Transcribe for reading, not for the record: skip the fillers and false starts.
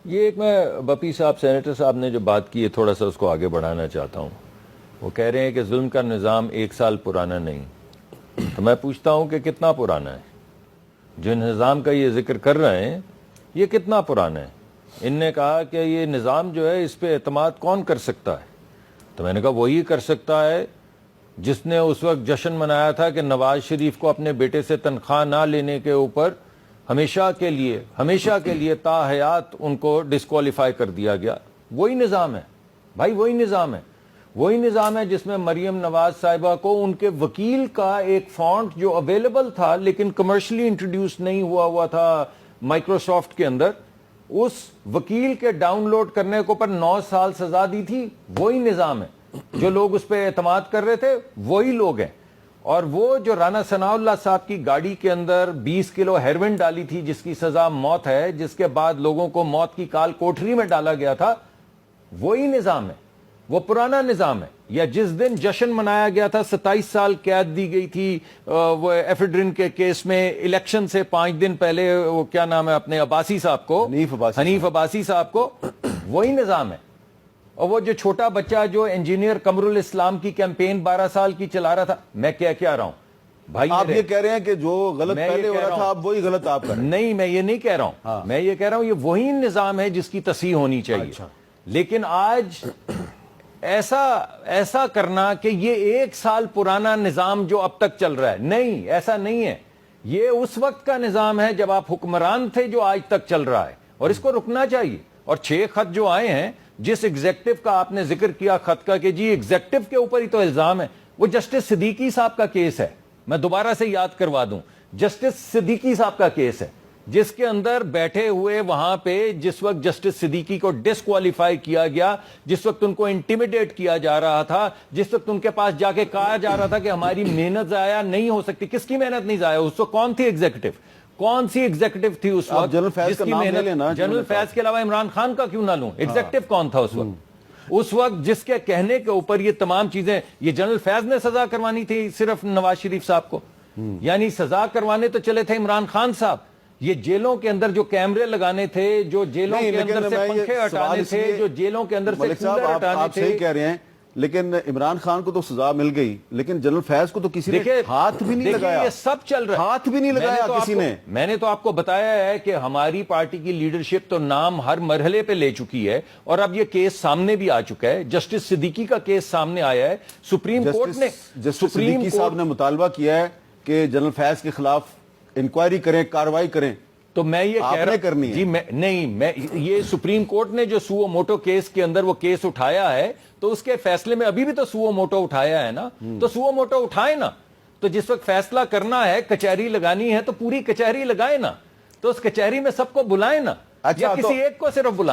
یہ ایک میں بپی صاحب سینیٹر صاحب نے جو بات کی ہے تھوڑا سا اس کو آگے بڑھانا چاہتا ہوں. وہ کہہ رہے ہیں کہ ظلم کا نظام 1 سال پرانا نہیں. تو میں پوچھتا ہوں کہ کتنا پرانا ہے؟ جو نظام کا یہ ذکر کر رہے ہیں یہ کتنا پرانا ہے؟ ان نے کہا کہ یہ نظام جو ہے اس پہ اعتماد کون کر سکتا ہے؟ تو میں نے کہا وہی کر سکتا ہے جس نے اس وقت جشن منایا تھا کہ نواز شریف کو اپنے بیٹے سے تنخواہ نہ لینے کے اوپر ہمیشہ کے لیے تا حیات ان کو ڈسکوالیفائی کر دیا گیا. وہی نظام ہے بھائی, وہی نظام ہے جس میں مریم نواز صاحبہ کو ان کے وکیل کا ایک فونٹ جو اویلیبل تھا لیکن کمرشلی انٹروڈیوس نہیں ہوا تھا مائکروسافٹ کے اندر, اس وکیل کے ڈاؤن لوڈ کرنے کو پر 9 سال سزا دی تھی. وہی نظام ہے. جو لوگ اس پہ اعتماد کر رہے تھے وہی لوگ ہیں. اور وہ جو رانا ثناء اللہ صاحب کی گاڑی کے اندر 20 کلو ہیروئن ڈالی تھی جس کی سزا موت ہے, جس کے بعد لوگوں کو موت کی کال کوٹری میں ڈالا گیا تھا, وہی نظام ہے. وہ پرانا نظام ہے. یا جس دن جشن منایا گیا تھا 27 سال قید دی گئی تھی وہ ایفیڈرن کے کیس میں, الیکشن سے 5 دن پہلے وہ کیا نام ہے اپنے عباسی صاحب کو, حنیف عباسی صاحب کو, وہی نظام ہے. اور وہ جو چھوٹا بچہ جو انجینئر قمر الاسلام کی کیمپین 12 سال کی چلا رہا تھا, میں کیا رہا ہوں بھائی, آپ یہ کہہ رہے ہیں کہ جو غلط پہلے ہو رہا تھا اب وہی غلط آپ کر رہے ہیں. نہیں, میں یہ نہیں کہہ رہا ہوں. میں یہ کہہ رہا ہوں یہ وہی نظام ہے جس کی تصحیح ہونی چاہیے. لیکن آج ایسا کرنا کہ یہ 1 سال پرانا نظام جو اب تک چل رہا ہے, نہیں, ایسا نہیں ہے. یہ اس وقت کا نظام ہے جب آپ حکمران تھے جو آج تک چل رہا ہے, اور اس کو رکنا چاہیے. اور 6 خط جو آئے ہیں, جس ایگزیکٹو کا آپ نے ذکر کیا خط کا کہ جی ایگزیکٹو کے اوپر ہی تو الزام ہے, وہ جسٹس صدیقی صاحب کا کیس ہے. میں دوبارہ سے یاد کروا دوں, جسٹس صدیقی صاحب کا کیس ہے جس کے اندر بیٹھے ہوئے وہاں پہ جس وقت جسٹس صدیقی کو ڈسکوالیفائی کیا گیا, جس وقت ان کو انٹیمیڈیٹ کیا جا رہا تھا, جس وقت ان کے پاس جا کے کہا جا رہا تھا کہ ہماری محنت ضائع نہیں ہو سکتی. کس کی محنت نہیں ضائع؟ اس وقت کون تھی ایگزیکٹو, کون سی ایگزیکٹو تھی اس وقت جنرل فیض کا نام لے لینا. جنرل فیض کے علاوہ عمران خان کا کیوں نہ لوں؟ ایگزیکٹو کون تھا اس وقت جس کے کہنے کے اوپر یہ تمام چیزیں, یہ جنرل فیض نے سزا کروانی تھی صرف نواز شریف صاحب کو, یعنی سزا کروانے تو چلے تھے عمران خان صاحب. یہ جیلوں کے اندر جو کیمرے لگانے تھے, جو جیلوں کے اندر سے پنکھے ہٹانے تھے, جو جیلوں کے اندر سے کولر ہٹانے تھے. صحیح کہہ رہے ہیں, لیکن عمران خان کو تو سزا مل گئی, لیکن جنرل فیض کو تو کسی نے ہاتھ بھی نہیں لگایا. یہ سب چل رہا ہے, ہاتھ بھی نہیں لگایا کسی نے. میں نے تو آپ کو بتایا ہے کہ ہماری پارٹی کی لیڈرشپ تو نام ہر مرحلے پہ لے چکی ہے, اور اب یہ کیس سامنے بھی آ چکا ہے. جسٹس صدیقی کا کیس سامنے آیا ہے. سپریم کورٹ نے صدیقی صاحب نے مطالبہ کیا ہے کہ جنرل فیض کے خلاف انکوائری کریں, کاروائی کریں. تو میں یہ کہہ رہا ہوں جی, میں یہ سپریم کورٹ نے جو سوو موٹو کیس کے اندر وہ کیس اٹھایا ہے, تو اس کے فیصلے میں ابھی بھی تو سوو موٹو اٹھایا ہے نا, تو سوو موٹو اٹھائے نا. تو جس وقت فیصلہ کرنا ہے, کچہری لگانی ہے, تو پوری کچہری لگائے نا. تو اس کچہری میں سب کو بلائیں نا, یا کسی ایک کو صرف بلائیں.